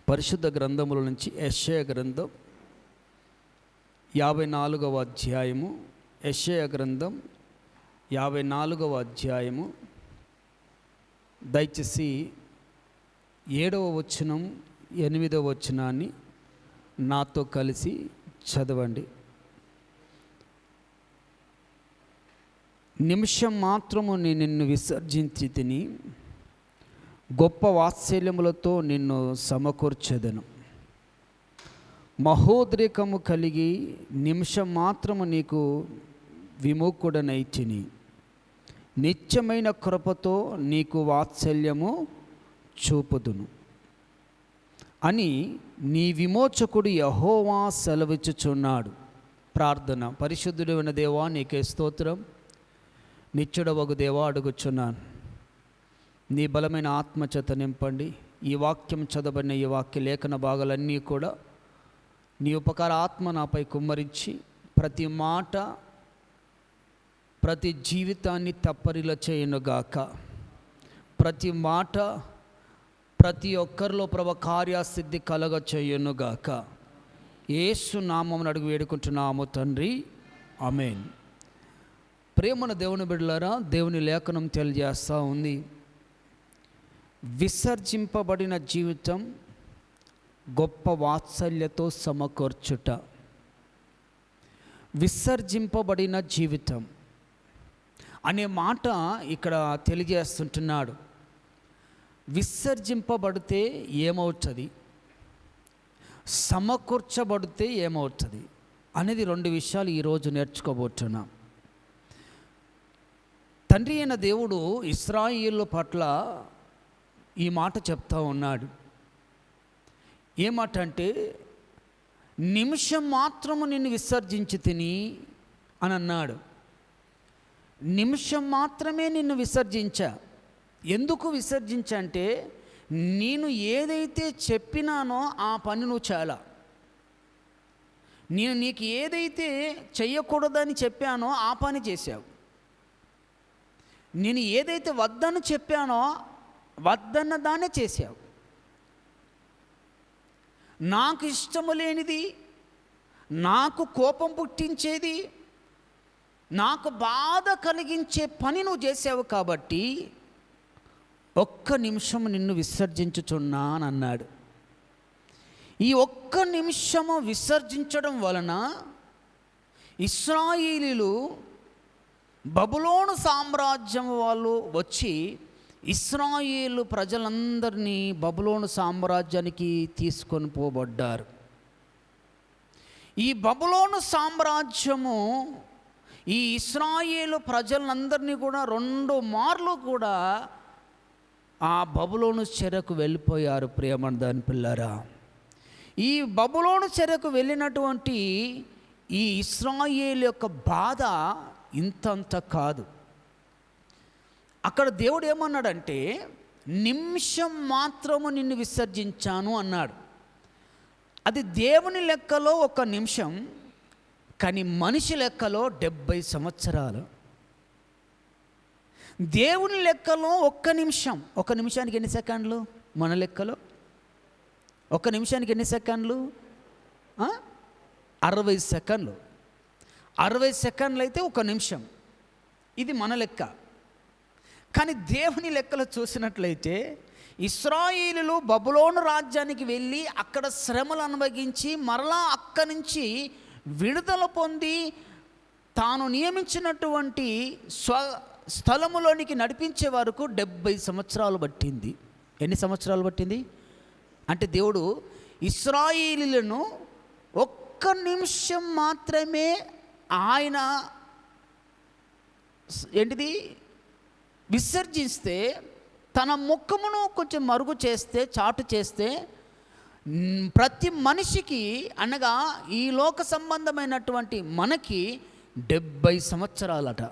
పరిశుద్ధ గ్రంథముల నుంచి యెషయా గ్రంథం 54వ అధ్యాయము. యెషయా గ్రంథం 54వ అధ్యాయము. దయచేసి 7వ వచనం 8వ వచనాన్ని నాతో కలిసి చదవండి. నిమిషం మాత్రము నేను నిన్ను విసర్జించి తిని గొప్ప వాత్సల్యములతో నిన్ను సమకూర్చెదను. మహోద్రేకము కలిగి నిమిషం మాత్రము నీకు విముఖుడనైతిని. నిత్యమైన కృపతో నీకు వాత్సల్యము చూపుదును అని నీ విమోచకుడు యెహోవా సెలవిచ్చుచున్నాడు. ప్రార్థన. పరిశుద్ధుడైన దేవా, నీకే స్తోత్రం. నిత్యుడవగు దేవా, అడుగుచున్నాను, నీ బలమైన ఆత్మచేత నింపండి. ఈ వాక్యం చదవబడిన ఈ వాక్య లేఖన భాగాలన్నీ కూడా నీ ఉపకార ఆత్మ నాపై కుమ్మరించి ప్రతి మాట, ప్రతి జీవితాన్ని తప్పరిలా చేయనుగాక. ప్రతి మాట ప్రతి ఒక్కరిలో కార్యసిద్ధి కలగ చేయునుగాక. యేసు నామమున అడుగు వేడుకుంటున్నాము తండ్రి, ఆమేన్. ప్రేమన దేవుని బిడ్డలారా, దేవుని లేఖనం తెలియజేస్తూ ఉంది, విసర్జింపబడిన జీవితం గొప్ప వాత్సల్యతో సమకూర్చుట. విసర్జింపబడిన జీవితం అనే మాట ఇక్కడ తెలియజేస్తుంటున్నాడు. విసర్జింపబడితే ఏమవుతుంది, సమకూర్చబడితే ఏమవుతుంది అనేది రెండు విషయాలు ఈరోజు నేర్చుకోబోతున్నాం. తండ్రి అయిన దేవుడు ఇశ్రాయేలు పట్ల ఈ మాట చెప్తా ఉన్నాడు. ఏ మాట అంటే, నిమిషం మాత్రము నిన్ను విసర్జించి తిని అని అన్నాడు. నిమిషం మాత్రమే నిన్ను విసర్జించా. ఎందుకు విసర్జించా అంటే, నేను ఏదైతే చెప్పినానో ఆ పని నువ్వు చాలా. నేను నీకు ఏదైతే చెయ్యకూడదని చెప్పానో ఆ పని చేశావు. నేను ఏదైతే వద్దని చెప్పానో వద్దన్న దాన్నే చేశావు. నాకు ఇష్టము లేనిది, నాకు కోపం పుట్టించేది, నాకు బాధ కలిగించే పని నువ్వు చేసావు. కాబట్టి ఒక్క నిమిషం నిన్ను విసర్జించుచున్నా అని అన్నాడు. ఈ ఒక్క నిమిషము విసర్జించడం వలన ఇశ్రాయేలీయులు బబులోను సామ్రాజ్యం వాళ్ళు వచ్చి ఇశ్రాయేలు ప్రజలందరినీ బబులోను సామ్రాజ్యానికి తీసుకొని పోబడ్డారు. ఈ బబులోను సామ్రాజ్యము ఈ ఇశ్రాయేలు ప్రజలందరినీ కూడా 2 మార్లు కూడా ఆ బబులోను చెరకు వెళ్ళిపోయారు. ప్రియమైన దాని పిల్లరా, ఈ బబులోను చెరకు వెళ్ళినటువంటి ఈ ఇశ్రాయేలు యొక్క బాధ ఇంతంత కాదు. అక్కడ దేవుడు ఏమన్నాడంటే, నిమిషం మాత్రము నిన్ను విసర్జించాను అన్నాడు. అది దేవుని లెక్కలో 1 నిమిషం, కానీ మనిషి లెక్కలో 70 సంవత్సరాలు. దేవుని లెక్కలో 1 నిమిషం. 1 నిమిషానికి ఎన్ని సెకండ్లు? మన లెక్కలో 1 నిమిషానికి ఎన్ని సెకండ్లు? 60 సెకండ్లు. 60 సెకండ్లు అయితే 1 నిమిషం. ఇది మన లెక్క. కానీ దేవుని లెక్కలో చూసినట్లయితే ఇశ్రాయేలీయులు బబులోను రాజ్యానికి వెళ్ళి అక్కడ శ్రమలు అనుభవించి మరలా అక్కడి నుంచి విడుదల పొంది తాను నియమించినటువంటి స్థలములోనికి నడిపించే వరకు 70 సంవత్సరాలు పట్టింది. ఎన్ని సంవత్సరాలు పట్టింది అంటే, దేవుడు ఇశ్రాయేలీయులను 1 నిమిషం మాత్రమే ఆయన ఏంటిది విసర్జిస్తే, తన ముఖమును కొంచెం మరుగు చేస్తే, చాటు చేస్తే, ప్రతి మనిషికి అనగా ఈ లోక సంబంధమైనటువంటి మనకి 70 సంవత్సరాలట.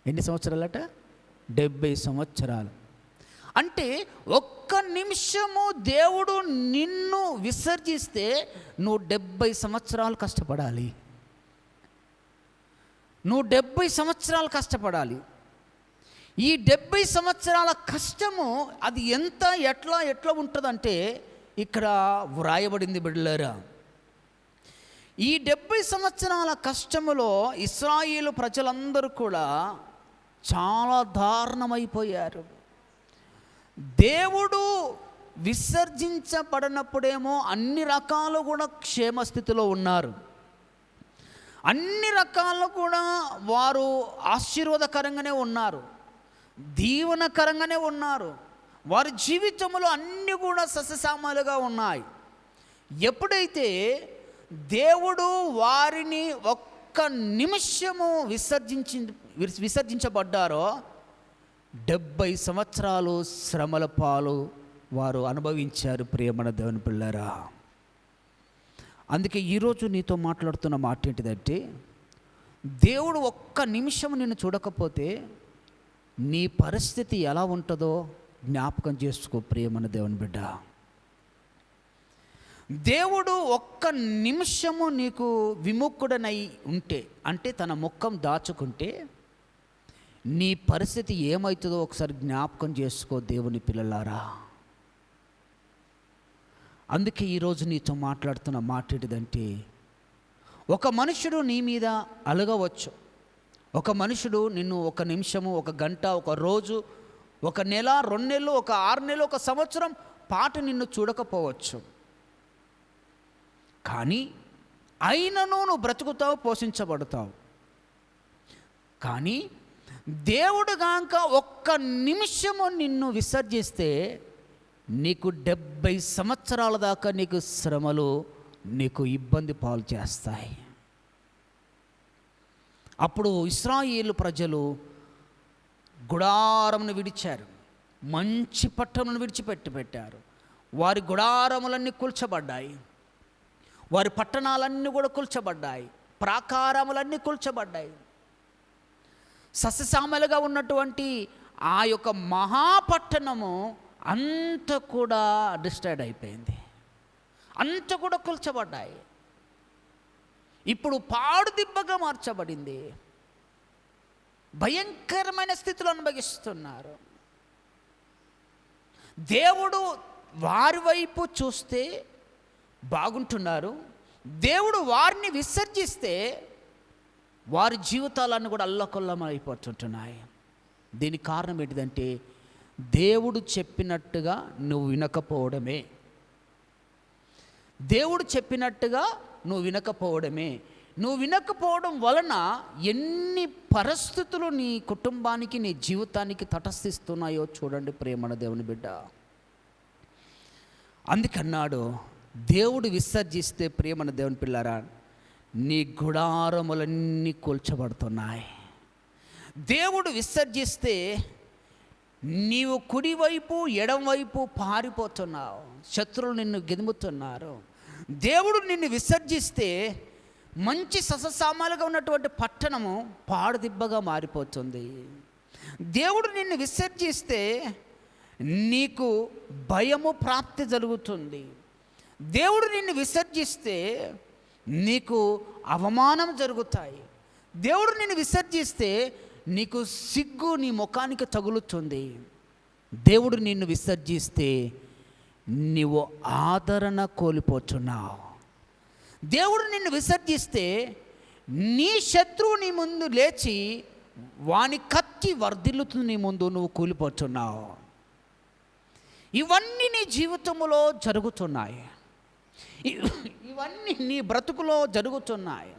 ఎన్ని సంవత్సరాలట? 70 సంవత్సరాలు. అంటే 1 నిమిషము దేవుడు నిన్ను విసర్జిస్తే నువ్వు 70 సంవత్సరాలు కష్టపడాలి. నువ్వు 70 సంవత్సరాలు కష్టపడాలి. ఈ 70 సంవత్సరాల కష్టము అది ఎంత ఎట్లా ఉంటుందంటే, ఇక్కడ వ్రాయబడింది బిడ్డలారా. ఈ 70 సంవత్సరాల కష్టములో ఇశ్రాయేలు ప్రజలందరూ కూడా చాలా దారుణమైపోయారు. దేవుడు విసర్జించబడినప్పుడేమో అన్ని రకాలు కూడా క్షేమస్థితిలో ఉన్నారు, అన్ని రకాలు కూడా వారు ఆశీర్వాదకరంగానే ఉన్నారు, దీవెనకరంగానే ఉన్నారు, వారి జీవితంలో అన్నీ కూడా సస్యశ్యామలుగా ఉన్నాయి. ఎప్పుడైతే దేవుడు వారిని ఒక్క నిమిషము విసర్జించబడ్డారో 70 సంవత్సరాలు శ్రమల పాలు వారు అనుభవించారు. ప్రియమైన దేవుని పిల్లరా, అందుకే ఈరోజు నీతో మాట్లాడుతున్న మాట ఏంటిదంటే, దేవుడు ఒక్క నిమిషం నిన్ను చూడకపోతే నీ పరిస్థితి ఎలా ఉంటుందో జ్ఞాపకం చేసుకో. ప్రియమైన దేవుని బిడ్డ, దేవుడు ఒక్క నిమిషము నీకు విముఖుడనై ఉంటే, అంటే తన ముఖం దాచుకుంటే నీ పరిస్థితి ఏమవుతుందో ఒకసారి జ్ఞాపకం చేసుకో దేవుని పిల్లలారా. అందుకే ఈరోజు నీతో మాట్లాడుతున్న మాట ఏంటిదంటే, ఒక మనుషుడు నీ మీద అలగవచ్చు, ఒక మనుషుడు నిన్ను ఒక నిమిషము, ఒక గంట, ఒక రోజు, ఒక నెల, 2 నెలలు, ఒక 6 నెలలు, ఒక సంవత్సరం పాటు నిన్ను చూడకపోవచ్చు. కానీ అయినను నువ్వు బ్రతుకుతావు, పోషించబడతావు. కానీ దేవుడు గాంక ఒక్క నిమిషము నిన్ను విసర్జిస్తే నీకు 70 సంవత్సరాల దాకా నీకు శ్రమలు, నీకు ఇబ్బంది పాలు చేస్తాయి. అప్పుడు ఇశ్రాయేలు ప్రజలు గుడారమును విడిచారు, మంచి పట్టణమును విడిచిపెట్టారు. వారి గుడారములన్నీ కూల్చబడ్డాయి, వారి పట్టణాలన్నీ కూడా కూల్చబడ్డాయి, ప్రాకారములన్నీ కూల్చబడ్డాయి. సస్యశ్యామలుగా ఉన్నటువంటి ఆ యొక్క మహాపట్టణము అంత కూడా డిస్ట్రాయిడ్ అయిపోయింది, అంత కూడా కూల్చబడ్డాయి. ఇప్పుడు పాడుదిబ్బగా మార్చబడింది, భయంకరమైన స్థితిలో అనుభవిస్తున్నారు. దేవుడు వారి వైపు చూస్తే బాగుంటున్నారు, దేవుడు వారిని విసర్జిస్తే వారి జీవితాలన్నీ కూడా అల్లకొల్లం అయిపోతుంటున్నాయి. దీనికి కారణం ఏంటిదంటే, దేవుడు చెప్పినట్టుగా నువ్వు వినకపోవడమే, దేవుడు చెప్పినట్టుగా నువ్వు వినకపోవడమే. నువ్వు వినకపోవడం వలన ఎన్ని పరిస్థితులు నీ కుటుంబానికి, నీ జీవితానికి తటస్థిస్తున్నాయో చూడండి ప్రియమైన దేవుని బిడ్డ. అందుకన్నాడు, దేవుడు విసర్జిస్తే ప్రియమైన దేవుని పిల్లారా, నీ గుడారములన్నీ కూల్చబడుతున్నాయి. దేవుడు విసర్జిస్తే నీవు కుడివైపు ఎడంవైపు పారిపోతున్నావు, శత్రువులు నిన్ను గెదుముతున్నారు. దేవుడు నిన్ను విసర్జిస్తే మంచి సస్యశ్యామలుగా ఉన్నటువంటి పట్టణము పాడుదిబ్బగా మారిపోతుంది. దేవుడు నిన్ను విసర్జిస్తే నీకు భయము ప్రాప్తి జరుగుతుంది. దేవుడు నిన్ను విసర్జిస్తే నీకు అవమానం జరుగుతాయి. దేవుడు నిన్ను విసర్జిస్తే నీకు సిగ్గు నీ ముఖానికి తగులుతుంది. దేవుడు నిన్ను విసర్జిస్తే నీవు ఆదరణ కోల్పోతున్నావు. దేవుడు నిన్ను విసర్జిస్తే నీ శత్రువు నీ ముందు లేచి వాని కత్తి వర్ధిల్లుతుంది నీ ముందు, నువ్వు కూలిపోతున్నావు. ఇవన్నీ నీ జీవితంలో జరుగుతున్నాయి, ఇవన్నీ నీ బ్రతుకులో జరుగుతున్నాయి.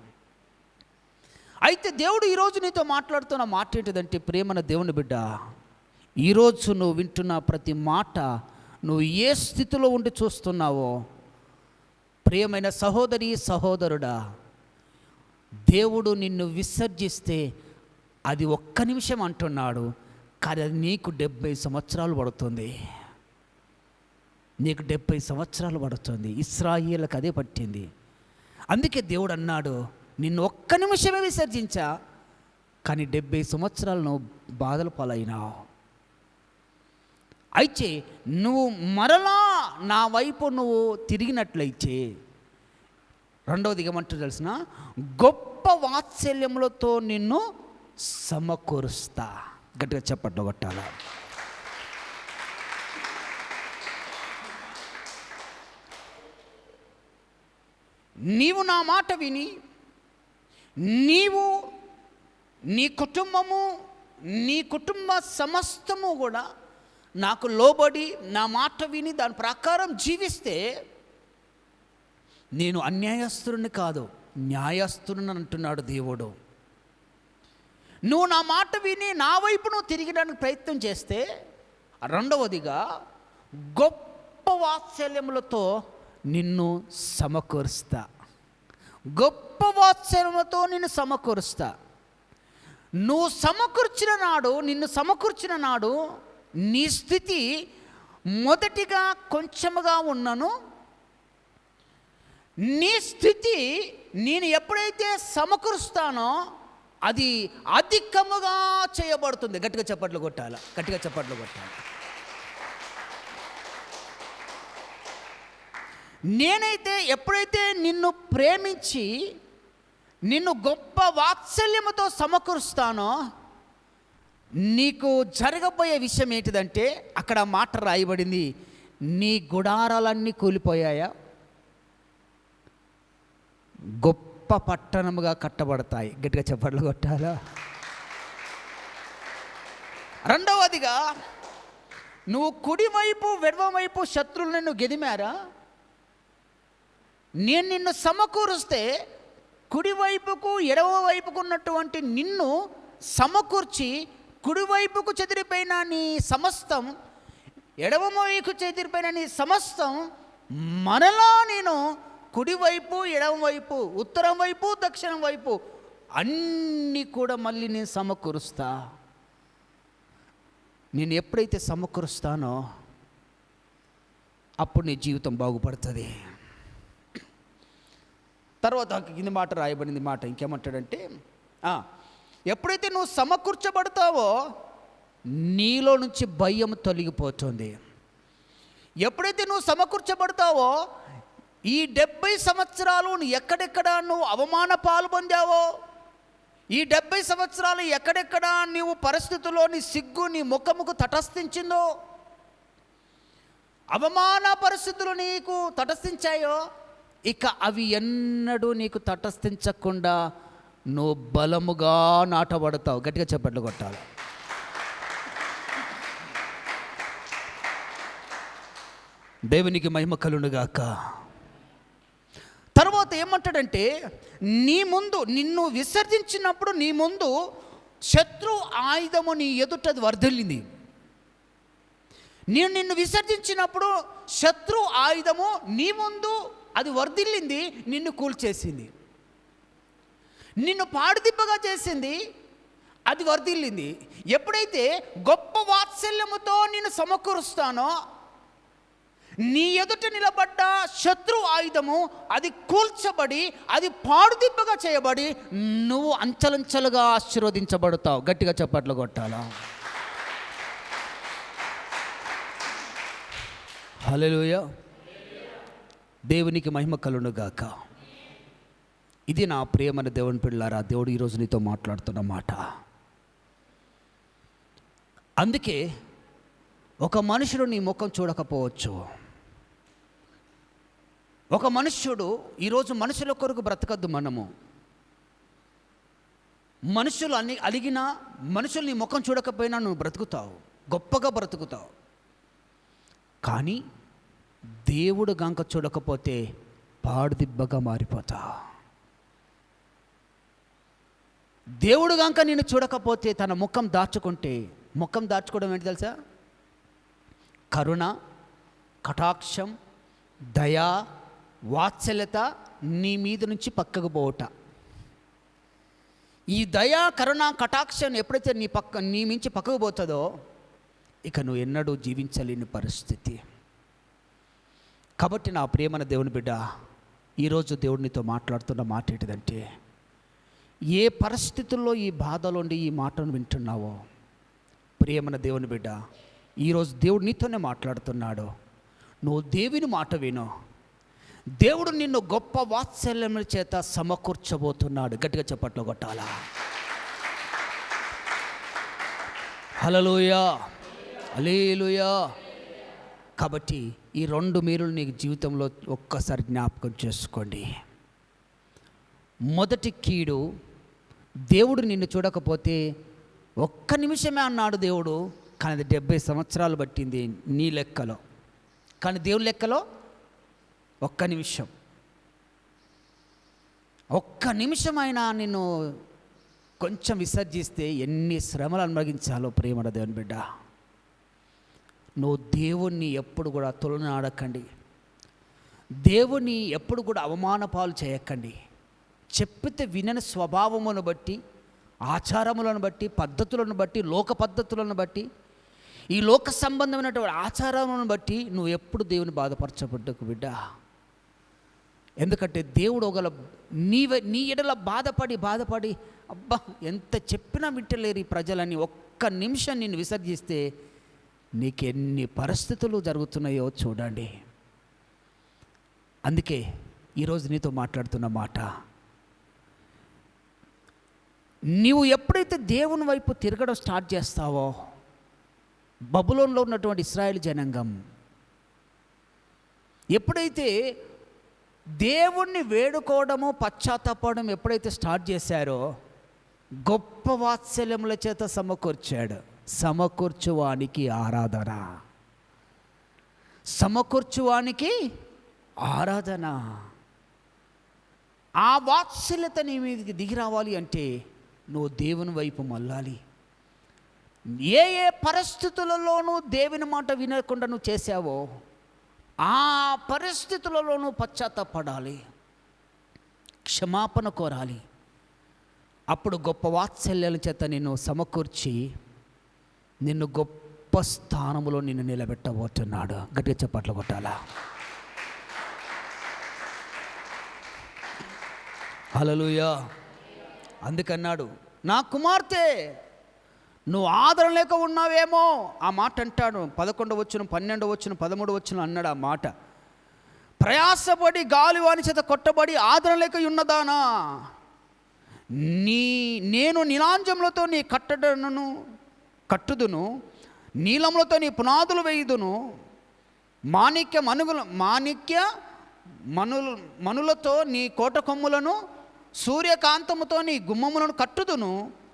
అయితే దేవుడు ఈరోజు నీతో మాట్లాడుతున్న మాట ఏంటిదంటే, ప్రేమన దేవుని బిడ్డ, ఈరోజు నువ్వు వింటున్న ప్రతి మాట, నువ్వు ఏ స్థితిలో ఉండి చూస్తున్నావో, ప్రియమైన సహోదరి సహోదరుడా, దేవుడు నిన్ను విసర్జిస్తే అది ఒక్క నిమిషం అంటున్నాడు, కానీ అది నీకు 70 సంవత్సరాలు పడుతుంది. నీకు 70 సంవత్సరాలు పడుతుంది. ఇశ్రాయేలుకు అదే పట్టింది. అందుకే దేవుడు అన్నాడు, నిన్ను ఒక్క నిమిషమే విసర్జించా, కానీ 70 సంవత్సరాలు నువ్వు బాధలు పాలైనావు. అయితే నువ్వు మరలా నా వైపు నువ్వు తిరిగినట్లయితే, రెండవది ఏమంటారు తెలిసిన, గొప్ప వాత్సల్యములతో నిన్ను సమకూరుస్తా. గట్టిగా చప్పట్లు కొట్టాల. నీవు నా మాట విని నీవు నీ కుటుంబము నీ కుటుంబ సమస్తము కూడా నాకు లోబడి నా మాట విని దాని ప్రకారం జీవిస్తే నేను అన్యాయస్తుడిని కాదు, న్యాయస్తుడిని అంటున్నాడు దేవుడు. నువ్వు నా మాట విని నా వైపు నువ్వు తిరిగడానికి ప్రయత్నం చేస్తే, రెండవదిగా గొప్ప వాత్సల్యములతో నిన్ను సమకూరుస్తా. గొప్ప వాత్సల్యములతో నిన్ను సమకూరుస్తా. నువ్వు సమకూర్చిన నాడు, నిన్ను సమకూర్చిన నాడు నీ స్థితి మొదటిగా కొంచెముగా ఉన్నను, నీ స్థితి నేను ఎప్పుడైతే సమకూరుస్తానో అది అధికముగా చేయబడుతుంది. గట్టిగా చప్పట్లు కొట్టాలి, గట్టిగా చప్పట్లు కొట్టాలి. నేనైతే ఎప్పుడైతే నిన్ను ప్రేమించి నిన్ను గొప్ప వాత్సల్యముతో సమకూరుస్తానో, నీకు జరగబోయే విషయం ఏంటిదంటే, అక్కడ మాట రాయబడింది, నీ గుడారాలన్నీ కూలిపోయాయా, గొప్ప పట్టణముగా కట్టబడతాయి. గట్టిగా చప్పట్లు కొట్టాలా. రెండవదిగా, నువ్వు కుడివైపు వెడమవైపు శత్రువులు నిన్ను గెదిమారా, నేను నిన్ను సమకూరుస్తే కుడివైపుకు ఎడమ వైపుకు ఉన్నటువంటి నిన్ను సమకూర్చి, కుడివైపుకు చెదిరిపోయిన నీ సమస్తం, ఎడమవైపు చెదిరిపోయిన నీ సమస్తం మనలా నేను కుడివైపు ఎడమవైపు ఉత్తరం వైపు దక్షిణం వైపు అన్నీ కూడా మళ్ళీ నేను సమకూరుస్తా. నేను ఎప్పుడైతే సమకూరుస్తానో అప్పుడు నీ జీవితం బాగుపడుతుంది. తర్వాత కింద మాట రాయబడింది మాట ఇంకేమంటాడంటే, ఎప్పుడైతే నువ్వు సమకూర్చబడతావో నీలో నుంచి భయం తొలగిపోతుంది. ఎప్పుడైతే నువ్వు సమకూర్చబడతావో ఈ 70 సంవత్సరాలు ఎక్కడెక్కడ నువ్వు అవమాన పాలు పొందావో, ఈ 70 సంవత్సరాలు ఎక్కడెక్కడ నీవు పరిస్థితుల్లో నీ సిగ్గు నీ ముఖముకు తటస్థించిందో, అవమాన పరిస్థితులు నీకు తటస్థించాయో, ఇక అవి ఎన్నడూ నీకు తటస్థించకుండా నువ్వు బలముగా నాటబడతావు. గట్టిగా చప్పట్లు కొట్టాలి. దేవునికి మహిమ కలుగునుగాక. తర్వాత ఏమంటాడంటే, నీ ముందు నిన్ను విసర్జించినప్పుడు నీ ముందు శత్రు ఆయుధము నీ ఎదుటది వర్ధిల్లింది. నేను నిన్ను విసర్జించినప్పుడు శత్రు ఆయుధము నీ ముందు అది వర్ధిల్లింది, నిన్ను కూల్చేసింది. నిన్ను పాడుదిబ్బగా చేసింది, అది వర్ధిల్లింది. ఎప్పుడైతే గొప్ప వాత్సల్యముతో నిన్ను సమకూరుస్తానో నీ ఎదుట నిలబడ్డ శత్రు ఆయుధము అది కూల్చబడి అది పాడుదిబ్బగా చేయబడి నువ్వు అంచలంచలుగా ఆశీర్వదించబడతావు. గట్టిగా చప్పట్లు కొట్టాలా. హల్లెలూయా. దేవునికి మహిమ కలుగునుగాక. ఇది నా ప్రియమైన దేవుని పిల్లారా, దేవుడు ఈరోజు నీతో మాట్లాడుతున్న మాట. అందుకే ఒక మనుషుడు నీ ముఖం చూడకపోవచ్చు. ఒక మనుష్యుడు ఈరోజు మనుషుల కొరకు బ్రతకద్దు. మనము మనుషులు అలిగినా, మనుషులు నీ ముఖం చూడకపోయినా నువ్వు బ్రతుకుతావు, గొప్పగా బ్రతుకుతావు. కానీ దేవుడు గంక చూడకపోతే పాడుదిబ్బగా మారిపోతావు. దేవుడు గంక నిన్ను చూడకపోతే తన ముఖం దాచుకుంటే, ముఖం దాచుకోవడం ఏంటి తెలుసా? కరుణ, కటాక్షం, దయ, వాత్సల్యత నీ మీద నుంచి పక్కకు పోవట. ఈ దయ, కరుణ, కటాక్షం ఎప్పుడైతే నీ మించి పక్కకు పోతుందో ఇక నువ్వు ఎన్నడూ జీవించలేని పరిస్థితి. కాబట్టి నా ప్రియమైన దేవుని బిడ్డ, ఈరోజు దేవుడినితో మాట్లాడుతున్న మాట ఏంటిదంటే, ఏ పరిస్థితుల్లో ఈ బాధలోండి ఈ మాటను వింటున్నావో ప్రియమైన దేవుని బిడ్డ, ఈరోజు దేవుడు నీతోనే మాట్లాడుతున్నాడు. నువ్వు దేవుని మాట విను. దేవుడు నిన్ను గొప్ప వాత్సల్యముల చేత సమకూర్చబోతున్నాడు. గట్టిగా చప్పట్లు కొట్టాలా. హల్లెలూయా, హల్లెలూయా. కాబట్టి ఈ 2 మేలులు నీ జీవితంలో ఒక్కసారి జ్ఞాపకం చేసుకోండి. మొదటి కీడు, దేవుడు నిన్ను చూడకపోతే ఒక్క నిమిషమే అన్నాడు దేవుడు, కానీ అది 70 సంవత్సరాలు పట్టింది నీ లెక్కలో. కానీ దేవుని లెక్కలో ఒక్క నిమిషం, ఒక్క నిమిషమైనా నిన్ను కొంచెం విసర్జిస్తే ఎన్ని శ్రమలు అనుభవించాలో ప్రేమడ దేవుని బిడ్డ. నువ్వు దేవుణ్ణి ఎప్పుడు కూడా తొలనాడకండి, దేవుని ఎప్పుడు కూడా అవమాన పాలు చేయకండి. చెప్పితే వినని స్వభావమును బట్టి, ఆచారములను బట్టి, పద్ధతులను బట్టి, లోక పద్ధతులను బట్టి, ఈ లోక సంబంధమైనటువంటి ఆచారాలను బట్టి నువ్వు ఎప్పుడు దేవుని బాధపరచబడ్డకు బిడ్డ. ఎందుకంటే దేవుడు ఒకవేళ నీ ఎడల బాధపడి అబ్బా ఎంత చెప్పినా వింటలేరు ఈ ప్రజలని ఒక్క నిమిషం నిన్ను విసర్జిస్తే నీకు ఎన్ని పరిస్థితులు జరుగుతున్నాయో చూడండి. అందుకే ఈరోజు నీతో మాట్లాడుతున్న మాట, నీవు ఎప్పుడైతే దేవుని వైపు తిరగడం స్టార్ట్ చేస్తావో, బబులోన్లో ఉన్నటువంటి ఇశ్రాయేల్ జనాంగం ఎప్పుడైతే దేవుణ్ణి వేడుకోవడము, పశ్చాత్తాపడడం ఎప్పుడైతే స్టార్ట్ చేశారో, గొప్ప వాత్సల్యముల చేత సమకూర్చాడు. సమకూర్చువానికి ఆరాధన, సమకూర్చువానికి ఆరాధన. ఆ వాత్సల్యత నీ మీదకి దిగి రావాలి అంటే నువ్వు దేవుని వైపు మళ్ళాలి. ఏ ఏ పరిస్థితులలోనూ దేవుని మాట వినకుండా నువ్వు చేసావో ఆ పరిస్థితులలోనూ పశ్చాత్తాపడాలి, క్షమాపణ కోరాలి. అప్పుడు గొప్ప వాత్సల్యాల చేత నిన్ను సమకూర్చి నిన్ను గొప్ప స్థానంలో నిన్ను నిలబెట్టబోతున్నాడు. గట్టిగా చప్పట్లు కొట్టాలా? హల్లెలూయా. అందుకన్నాడు, నా కుమార్తె నువ్వు ఆదరణ లేక ఉన్నావేమో. ఆ మాట అంటాడు. 11వ వచనం, 12వ వచనం, 13వ వచనం అన్నాడు ఆ మాట. ప్రయాసపడి గాలివాని చేత కొట్టబడి ఆదరణ లేక ఉన్నదానా, నేను నీలాంజములతో నీ కట్టుదును, నీలములతో నీ పునాదులు వేయుదును, మాణిక్య మనులతో నీ కోట కొమ్ములను, సూర్యకాంతముతో నీ గుమ్మములను కట్టుదును,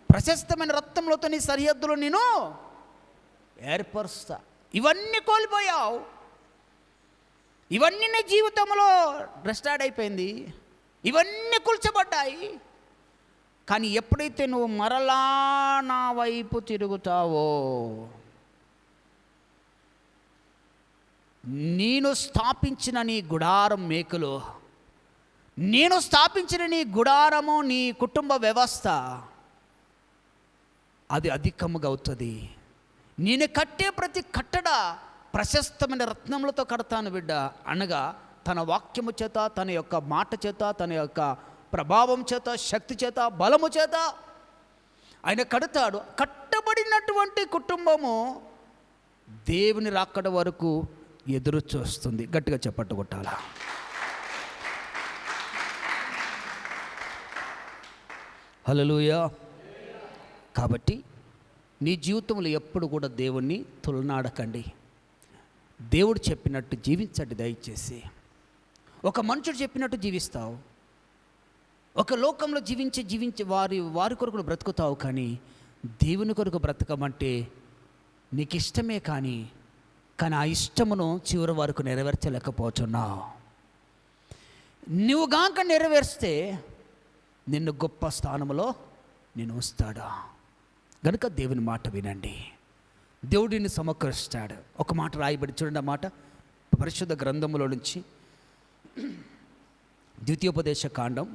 ప్రశస్తమైన రత్నములతో నీ సరిహద్దులు నేను ఏర్పరుస్తా. ఇవన్నీ కోల్పోయావు, ఇవన్నీ నీ జీవితంలో రెస్టార్ట్ అయిపోయింది, ఇవన్నీ కూల్చబడ్డాయి. కానీ ఎప్పుడైతే నువ్వు మరలా నా వైపు తిరుగుతావో, నేను స్థాపించిన నీ గుడారం మేకులు, నేను స్థాపించిన నీ గుడారము, నీ కుటుంబ వ్యవస్థ అది అధికముగా అవుతుంది. నేను కట్టే ప్రతి కట్టడ ప్రశస్తమైన రత్నములతో కడతాను బిడ్డ అనగా, తన వాక్యము చేత, తన యొక్క మాట చేత, తన యొక్క ప్రభావం చేత, శక్తి చేత, బలము చేత ఆయన కడతాడు. కట్టబడినటువంటి కుటుంబము దేవుని రాకడ వరకు ఎదురు చూస్తుంది. గట్టిగా చప్పట్లు కొట్టాలా? హల్లెలూయా. కాబట్టి నీ జీవితంలో ఎప్పుడు కూడా దేవుణ్ణి తులనాడకండి. దేవుడు చెప్పినట్టు జీవించండి. దయచేసి ఒక మనుషుడు చెప్పినట్టు జీవిస్తావు, ఒక లోకంలో జీవించి వారి కొరకు బ్రతుకుతావు. కానీ దేవుని కొరకు బ్రతకమంటే నీకు ఇష్టమే, కానీ ఆ ఇష్టమును చివరి వరకు నెరవేర్చలేకపోతున్నావు. నువ్వు గాక నెరవేర్స్తే నిన్ను గొప్ప స్థానంలో నేను ఉంచుతాడా. గనుక దేవుని మాట వినండి, దేవుడిని సమకరిస్తాడు. ఒక మాట రాయబడి చూడండి, ఆ మాట పరిశుద్ధ గ్రంథములో నుంచి ద్వితీయోపదేశ కాండం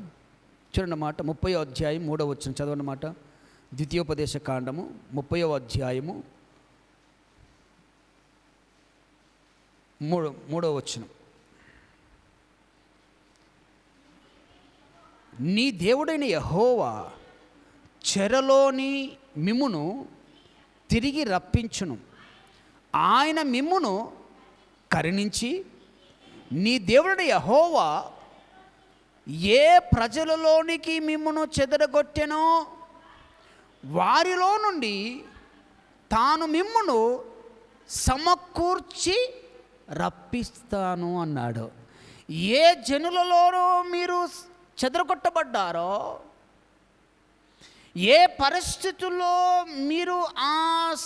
చూడండి మాట, 30వ అధ్యాయం 3వ వచనం చదవండి మాట. ద్వితీయోపదేశ కాండము 30వ అధ్యాయము 3వ వచనం. నీ దేవుడైన యెహోవా చెరలోని మిమ్మును తిరిగి రప్పించును, ఆయన మిమ్మును కరుణించి, నీ దేవుడైన యెహోవా ఏ ప్రజలలోనికి మిమ్మును చెదరగొట్టెనో వారిలో నుండి తాను మిమ్మును సమకూర్చి రప్పిస్తాను అన్నాడు. ఏ జనులలోనూ మీరు చెదరగొట్టబడ్డారో, ఏ పరిస్థితుల్లో మీరు ఆ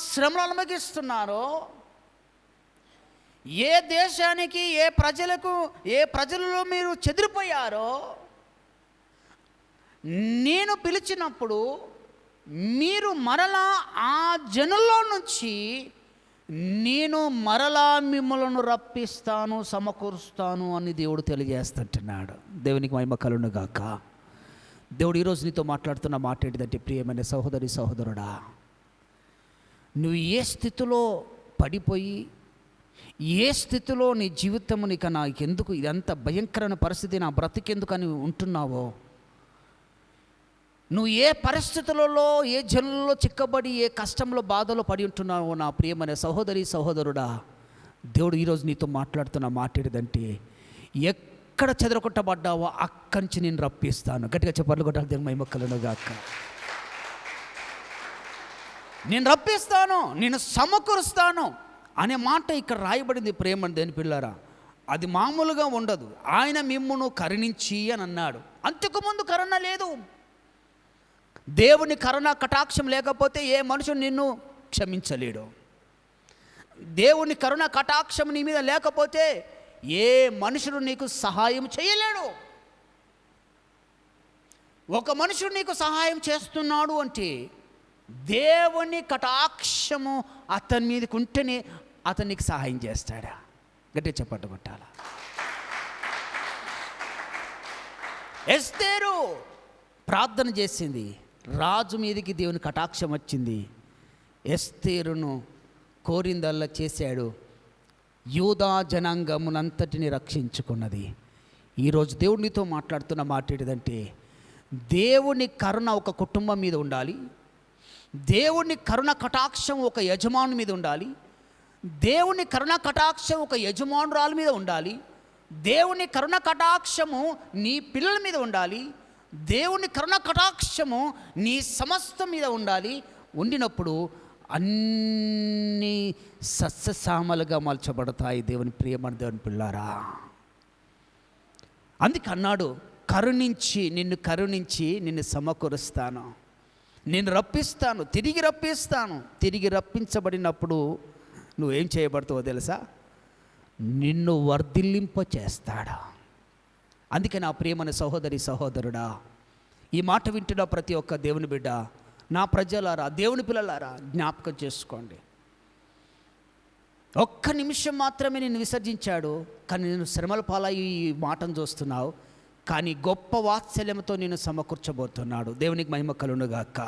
శ్రమలు అనుభవిస్తున్నారో, ఏ దేశానికి ఏ ప్రజలలో మీరు చెదిరిపోయారో, నేను పిలిచినప్పుడు మీరు మరలా ఆ జనుల్లో నుంచి నేను మరలా మిమ్మల్ని రప్పిస్తాను, సమకూరుస్తాను అని దేవుడు తెలియజేస్తుంటున్నాడు. దేవునికి మహిమ కలుగును గాక. దేవుడు ఈరోజు నీతో మాట్లాడుతున్న మాట ఏంటిదంటే, ప్రియమైన సహోదరి సహోదరుడా, నువ్వు ఏ స్థితిలో పడిపోయి, ఏ స్థితిలో నీ జీవితం నాకెందుకు ఇదంత భయంకరమైన పరిస్థితి, నా బ్రతికెందుకు అని ఉంటున్నావో, నువ్వు ఏ పరిస్థితులలో, ఏ జనులలో చిక్కబడి, ఏ కష్టంలో బాధలో పడి ఉంటున్నావో నా ప్రియమైన సహోదరి సహోదరుడా, దేవుడు ఈరోజు నీతో మాట్లాడుతున్న మాట ఏంటిదంటే, ఎక్కడ చెదరగొట్టబడ్డావో అక్కడి నుంచి నేను రప్పిస్తాను. గట్టిగా చెప్పర్లు కొట్టాలి. దేవుని మహిమ కలుగును గాక. నేను రప్పిస్తాను, నేను సమకూరుస్తాను అనే మాట ఇక్కడ రాయబడింది. ప్రేమ దేని పిల్లరా, అది మామూలుగా ఉండదు. ఆయన మిమ్మును కరుణించి అని అన్నాడు. అంతకుముందు కరుణ లేదు. దేవుని కరుణ కటాక్షం లేకపోతే ఏ మనుషుడు నిన్ను క్షమించలేడు. దేవుని కరుణ కటాక్షం నీ మీద లేకపోతే ఏ మనుషుడు నీకు సహాయం చేయలేడు. ఒక మనుషుడు నీకు సహాయం చేస్తున్నాడు అంటే దేవుని కటాక్షము అతని మీదకి ఉంటేనే అతను నీకు సహాయం చేస్తాడా? గట్టిగా చెప్పట్టు కొట్టాల. ఎస్తేరు ప్రార్థన చేసింది, రాజు మీదకి దేవుని కటాక్షం వచ్చింది. ఎస్తేరును కోరిందల్లా చేశాడు, యూదా జనాంగమునంతటిని రక్షించుకున్నది. ఈరోజు దేవుడు నీతో మాట్లాడుతున్న మాట ఏంటిదంటే, దేవుని కరుణ ఒక కుటుంబం మీద ఉండాలి, దేవుని కరుణ కటాక్షం ఒక యజమాని మీద ఉండాలి, దేవుని కరుణ కటాక్షం ఒక యజమానురాల మీద ఉండాలి, దేవుని కరుణ కటాక్షము నీ పిల్లల మీద ఉండాలి, దేవుని కరుణ కటాక్షము నీ సమస్తం మీద ఉండాలి. ఉండినప్పుడు అన్నీ సస్యశ్యామలుగా మలచబడతాయి. దేవుని ప్రియమైన దేవుని పిల్లారా, అందుకే అన్నాడు, కరుణించి నిన్ను సమకూరుస్తాను, నేను రప్పిస్తాను, తిరిగి రప్పిస్తాను. తిరిగి రప్పించబడినప్పుడు నువ్వేం చేయబడతావో తెలుసా? నిన్ను వర్ధిల్లింప చేస్తాడా. అందుకే నా ప్రియమైన సహోదరి సహోదరుడా, ఈ మాట వింటున్న ప్రతి ఒక్క దేవుని బిడ్డ, నా ప్రజలారా, దేవుని పిల్లలారా, జ్ఞాపకం చేసుకోండి. ఒక్క నిమిషం మాత్రమే నేను విసర్జించాడు, కానీ నేను శ్రమల పాలయ్యి ఈ మాటను చూస్తున్నావు, కానీ గొప్ప వాత్సల్యంతో నేను సమకూర్చబోతున్నాడు. దేవునికి మహిమ కలుగును గాక.